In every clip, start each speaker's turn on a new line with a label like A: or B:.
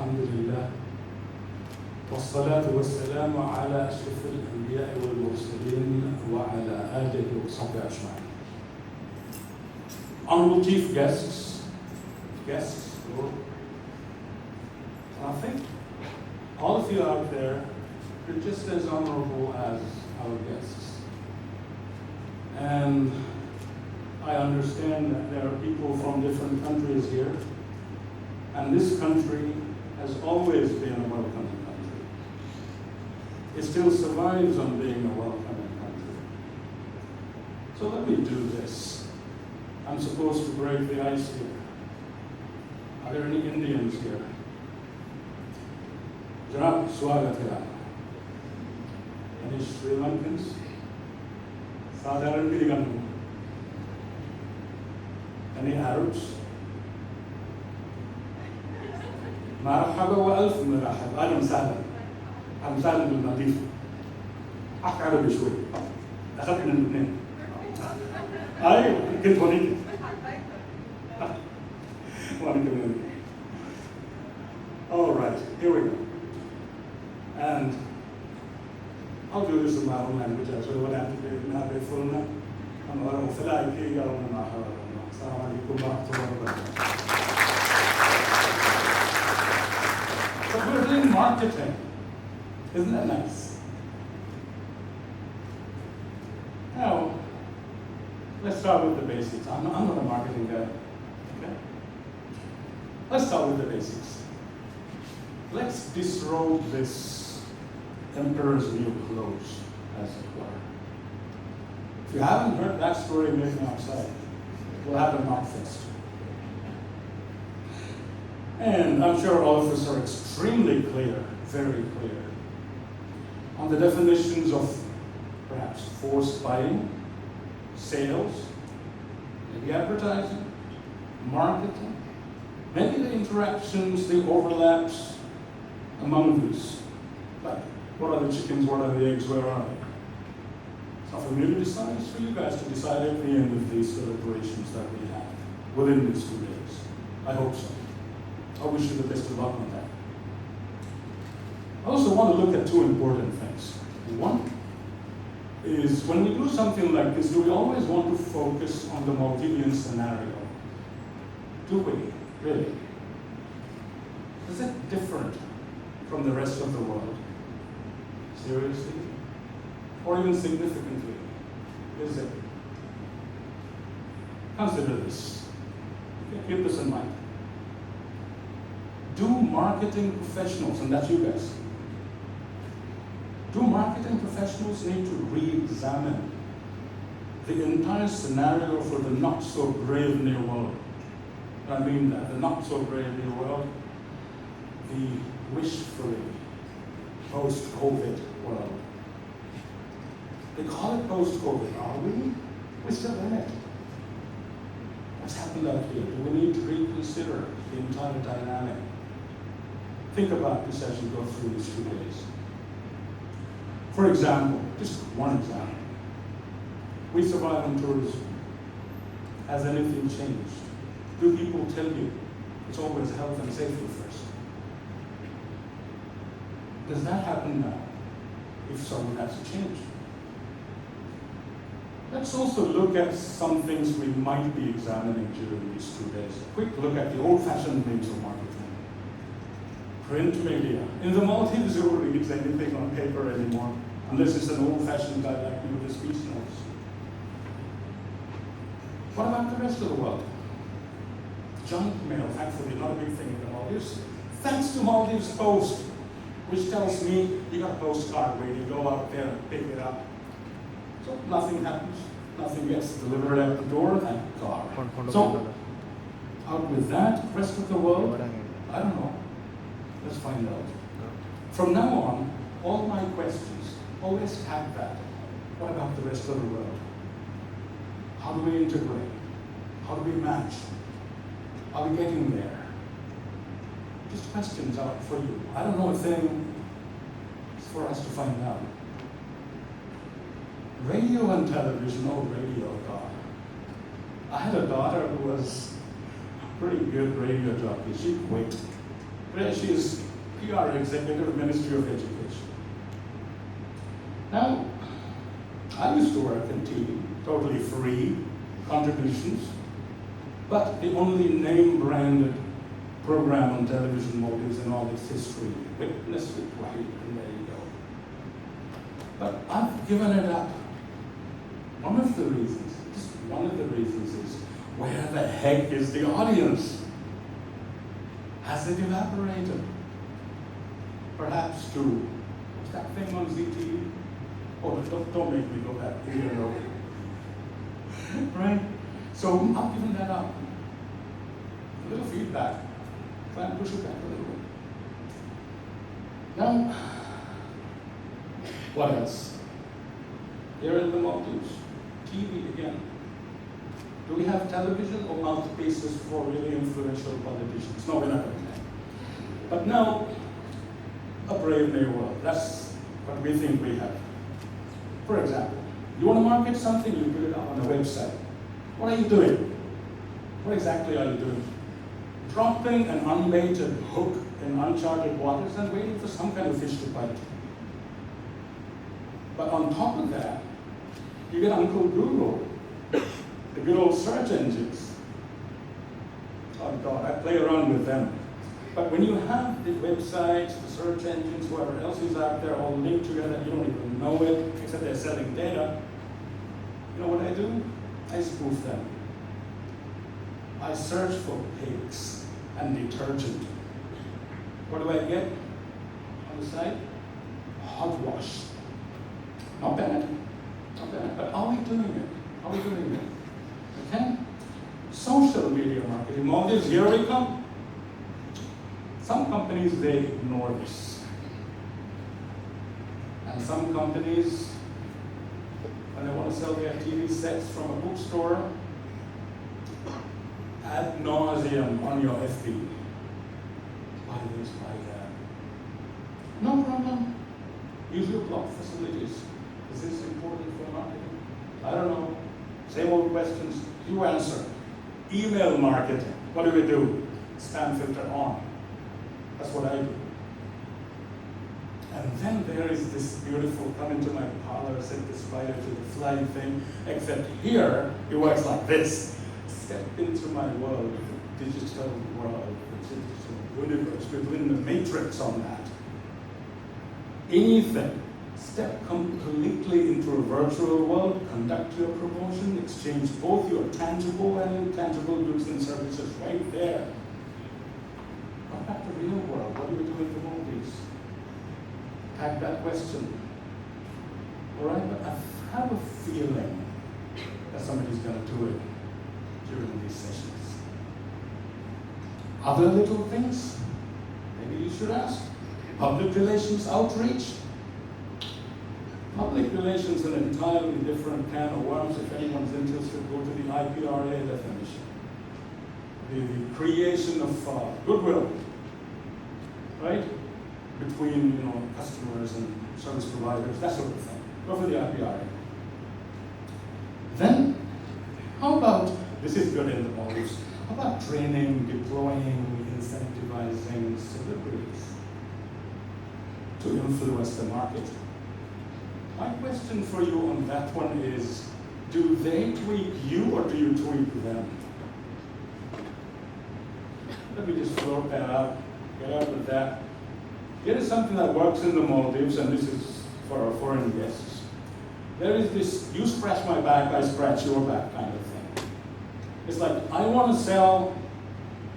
A: الحمد لله والصلاة والسلام على أشرف الأنبياء والمرسلين وعلى آله وصحبه أجمعين. Honorable chief guests, I think all of you out there are just as honorable as our guests. And I understand that there are people from different countries here, and this country has always been a welcoming country. It still survives on being a welcoming country. So let me do this. I'm supposed to break the ice here. Are there any Indians here? Janab, Swagath. Any Sri Lankans? Sadharan Piligandu. Any Arabs? مرحبا وألف مرحبا، أهلا وسهلا. أهلا وسهلا بالمالديف. أحكي عربي شوي. أخذت من الاثنين. أيوه كنت هونيك. وأنا كمان. All right, here we go. And I'll do this in my own language as well. What happened to now be full now? I'm going to fill out here. Assalamu alaikum wa rahmatullahi wa barakatuh. But we're doing marketing. Isn't that nice? Now, let's start with the basics. I'm not a marketing guy. Okay? Let's start with the basics. Let's disrobe this emperor's new clothes, as it were. If you haven't heard that story maybe outside, we'll have a mock fest. And I'm sure all of us are extremely clear, very clear, on the definitions of perhaps forced buying, sales, maybe advertising, marketing, maybe the interactions, the overlaps among these. Like, what are the chickens, what are the eggs, where are they? It's not for me to decide, it's for you guys to decide at the end of these deliberations that we have within these 2 days. I hope so. I wish you the best of luck on that. I also want to look at 2 important things. One is, when we do something like this, do we always want to focus on the Maldivian scenario? Do we, really? Is it different from the rest of the world? Seriously? Or even significantly? Is it? Consider this. Okay, keep this in mind. Do marketing professionals, and that's you guys, do marketing professionals need to re-examine the entire scenario for the not-so-brave new world? I mean that, the not-so-brave new world, the wishfully post-COVID world. They call it post-COVID, are we? We're still in it. What's happened out here? Do we need to reconsider the entire dynamic? Think about this as you go through these 2 days. For example, just one example. We survive on tourism. Has anything changed? Do people tell you it's always health and safety first? Does that happen now? If so, that's a change. Let's also look at some things we might be examining during these 2 days. A quick look at the old-fashioned means of marketing. Print media. In the Maldives, you don't read anything on paper anymore, unless it's an old-fashioned guy like me with the speech notes. What about the rest of the world? Junk mail, thankfully, not a big thing in the Maldives. Thanks to Maldives Post, which tells me you got a postcard where you go out there and pick it up. So nothing happens. Nothing gets delivered at the door, thank God. So, out with that, rest of the world, I don't know. Let's find out. From now on, all my questions always have that. What about the rest of the world? How do we integrate? How do we match? Are we getting there? Just questions out for you. I don't know a thing. It's for us to find out. Radio and television, oh radio, God. I had a daughter who was a pretty good radio jockey. She quit. Today she is PR Executive, Ministry of Education. Now, I used to work in TV, totally free, contributions, but the only name-branded program on television Maldives in all its history. Witness it right, and there you go. But I've given it up. One of the reasons, just one of the reasons is, where the heck is the audience? Has it evaporated? Perhaps to, what's that thing on ZTV? Oh, don't make me go back a year ago. Right? So I've given that up. A little feedback. Try and push it back a little bit. Now, what else? Here in the Maldives, TV again. Do we have television or mouthpieces for really influential politicians? No, we're not going to have. But now, a brave new world. That's what we think we have. For example, you want to market something, you put it up on a website. What are you doing? What exactly are you doing? Dropping an unbaited hook in uncharted waters and waiting for some kind of fish to bite. But on top of that, you get Uncle Google, the good old search engines. Oh God, I play around with them. But when you have the websites, the search engines, whoever else is out there all linked together, you don't even know it, except they're selling data. You know what I do? I spoof them. I search for pigs and detergent. What do I get on the site? Hogwash. Not bad. Not bad. But are we doing it? Are we doing it? Okay? Social media marketing. Maldives, here we come. Some companies, they ignore this. And some companies, when they want to sell their TV sets from a bookstore, ad nauseum on your FB. Buy this, buy that. No problem. Use your blog facilities. Is this important for marketing? I don't know. Same old questions. You answer. Email marketing. What do we do? Spam filter on. That's what I do. And then there is this beautiful, come into my parlor, set this spider to the flying thing, except here, it works like this. Step into my world, the digital world, the digital universe, within the matrix on that. Anything. Step completely into a virtual world, conduct your promotion, exchange both your tangible and intangible goods and services right there. What about the real world? What do we do in the Maldives? Tag that question. All right, but I have a feeling that somebody's going to do it during these sessions. Other little things? Maybe you should ask. Public relations outreach? Public relations is an entirely different can of worms. If anyone's interested, go to the IPRA definition. The creation of goodwill, right? Between customers and service providers, that sort of thing. Go for the IPRA. Then, how about, this is good in the Maldives, how about training, deploying, incentivizing celebrities to influence the market? My question for you on that one is, do they tweak you or do you tweak them? Let me just float that out, get out with that. Here is something that works in the Maldives, and this is for our foreign guests. There is this, you scratch my back, I scratch your back kind of thing. It's like, I want to sell,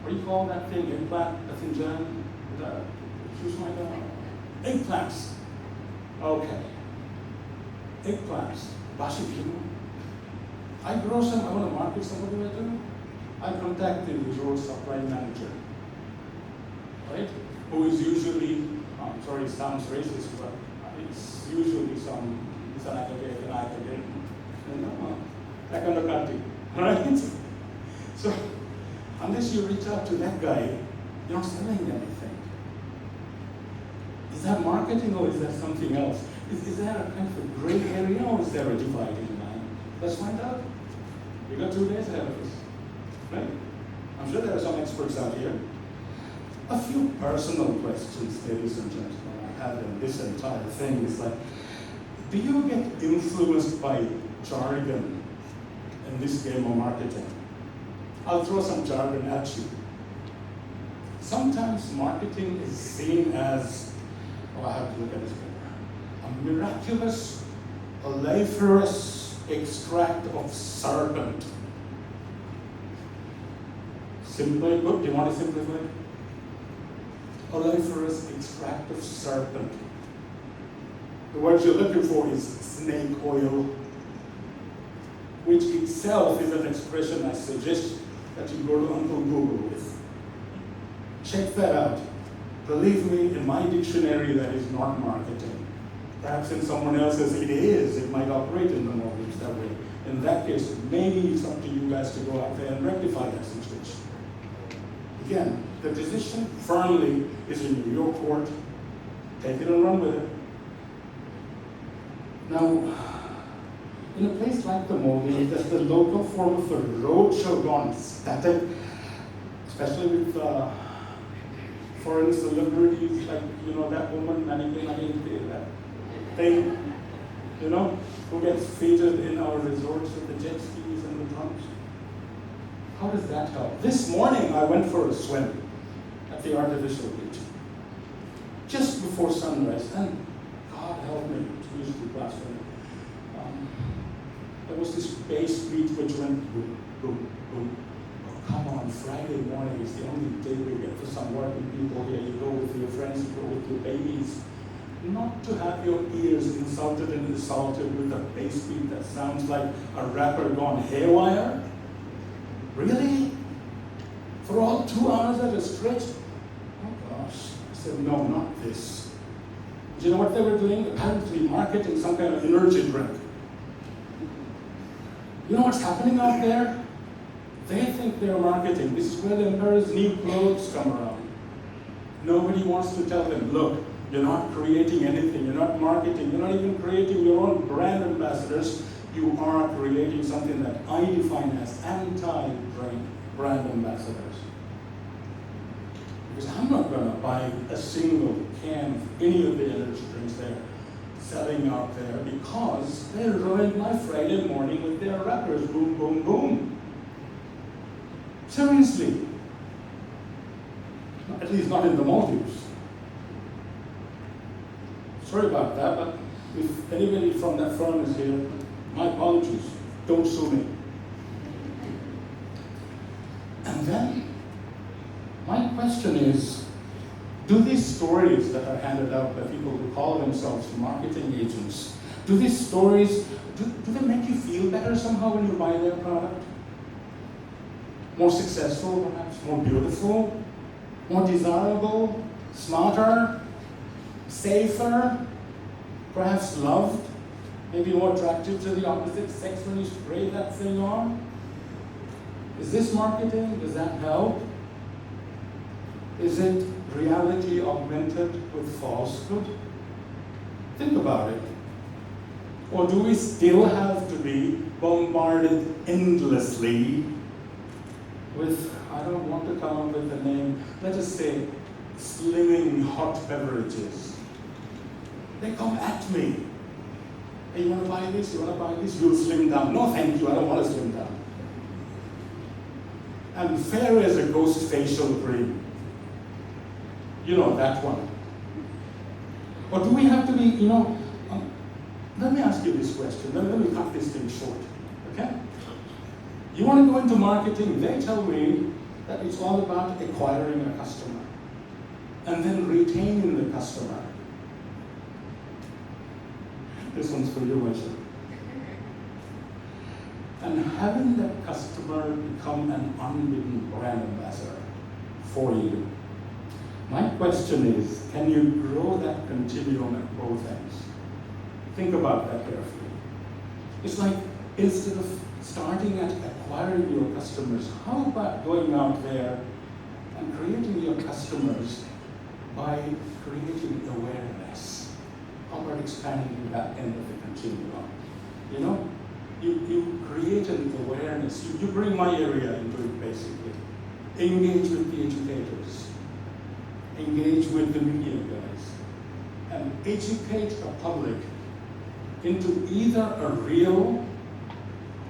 A: what do you call that thing, eggplant, a finjan? Choose my dog. Eggplants. Okay. Eggplants. Bashikino. I grow some, I want to market some, what do I do? I contact the resort supply manager, right? Who is usually, I'm sorry, it sounds racist, but it's usually it's an academic, that kind of country, right? So, unless you reach out to that guy, you're not selling anything. Is that marketing or is that something else? Is there a kind of a gray area or is there a dividing line? Let's find out. We got 2 days ahead of us, right? I'm sure there are some experts out here. A few personal questions, ladies and gentlemen, I have in this entire thing is like, do you get influenced by jargon in this game of marketing? I'll throw some jargon at you. Sometimes marketing is seen as, I have to look at this paper, a miraculous, oleaginous extract of serpent. Simply put, do you want to simplify it? Oleaginous extract of serpent. The word you're looking for is snake oil, which itself is an expression I suggest that you go to Uncle Google with. Check that out. Believe me, in my dictionary, that is not marketing. Perhaps in someone else's, it is. It might operate in the Maldives that way. In that case, maybe it's up to you guys to go out there and rectify that situation. Again, the decision firmly is in your court. Take it and run with it. Now, in a place like the Maldives, there's the local form of a roadshow gone static, especially with foreign celebrities like, that woman, that thing, who gets featured in our resorts with the jet skis and the drums. How does that help? This morning, I went for a swim at the artificial beach, just before sunrise, and God help me, to use the blasphemy. There was this bass beat which went boom, boom, boom. Oh, come on, Friday morning is the only day we get for some working people here. You go with your friends, you go with your babies. Not to have your ears insulted and assaulted with a bass beat that sounds like a rapper gone haywire. Really? For all 2 hours at a stretch? Oh gosh. I said, no, not this. Do you know what they were doing? Apparently marketing some kind of energy drink. You know what's happening out there? They think they're marketing. This is where the emperor's new clothes come around. Nobody wants to tell them, look, you're not creating anything, you're not marketing, you're not even creating your own brand ambassadors. You are creating something that I define as anti-brand ambassadors. Because I'm not going to buy a single can of any of the energy drinks they're selling out there because they ruined my Friday morning with their rappers. Boom, boom, boom. Seriously. At least not in the Maldives. Sorry about that, but if anybody from that firm is here, my apologies. Don't sue me. And then, my question is, do these stories that are handed out by people who call themselves marketing agents, do these stories, do they make you feel better somehow when you buy their product? More successful, perhaps, more beautiful, more desirable, smarter, safer, perhaps loved, maybe more attractive to the opposite sex when you spray that thing on? Is this marketing? Does that help? Is it reality augmented with falsehood? Think about it. Or do we still have to be bombarded endlessly with, I don't want to come up with a name, let us say, slimming hot beverages? They come at me. Hey, you want to buy this? You want to buy this? You'll slim down. No, thank you. I don't want to slim down. And fair as a ghost facial cream. You know, that one. Or do we have to be, let me ask you this question. Let me cut this thing short, okay? You want to go into marketing, they tell me that it's all about acquiring a customer and then retaining the customer. This one's for you, Aisha. And having that customer become an unbidden brand ambassador for you. My question is, can you grow that continuum at both ends? Think about that carefully. It's like, instead of starting at acquiring your customers, how about going out there and creating your customers by creating awareness? How about expanding that end of the continuum? You create an awareness. You bring my area into it, basically. Engage with the educators. engage with the media guys and educate the public into either a real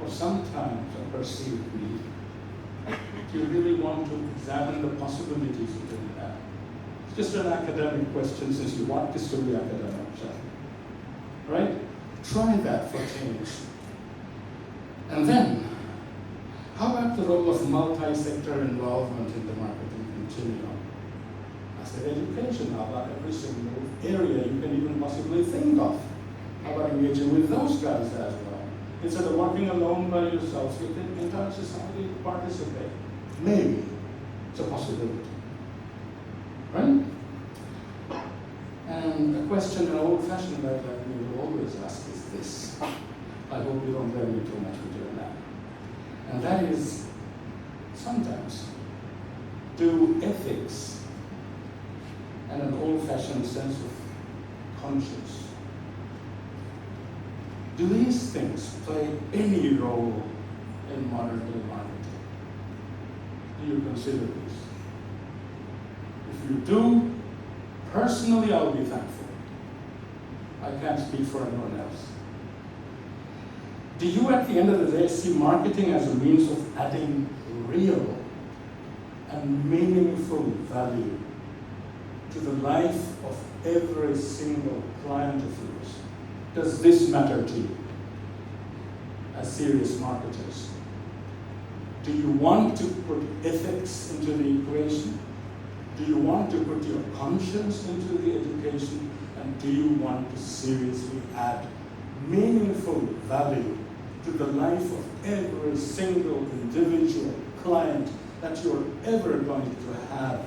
A: or sometimes a perceived need. Do you really want to examine the possibilities of doing that? It's just an academic question since you want this to be academic, right? Try that for change. And then, how about the role of multi-sector involvement in the marketing continuum? I said education, how about every single area you can even possibly think of? How about engaging with those guys as well? Instead of working alone by yourself, you can entire society to participate. Maybe it's a possibility, right? And a question an old-fashioned like that we will always ask is this. I hope you don't blame me too much for doing that. And that is, sometimes, do ethics and an old-fashioned sense of conscience, do these things play any role in modern day marketing? Do you consider this? If you do, personally I'll be thankful. I can't speak for anyone else. Do you, at the end of the day, see marketing as a means of adding real and meaningful value to the life of every single client of yours? Does this matter to you as serious marketers? Do you want to put ethics into the equation? Do you want to put your conscience into the education? And do you want to seriously add meaningful value to the life of every single individual client that you're ever going to have?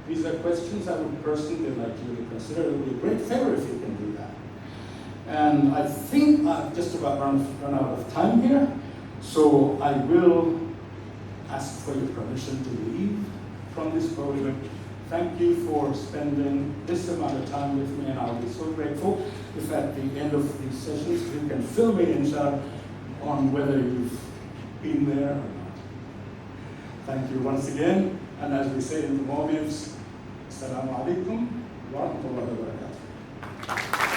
A: These are questions I would personally like you to consider. It would be a great favor if you can do that. And I think I've just about run out of time here, so I will ask for your permission to leave from this podium. Thank you for spending this amount of time with me, and I'll be so grateful if at the end of these sessions you can fill me in, Shah, on whether you've been there or not. Thank you once again, and as we say in the Maldives, Assalamu alaikum wa rahmatullahi wa barakatuh.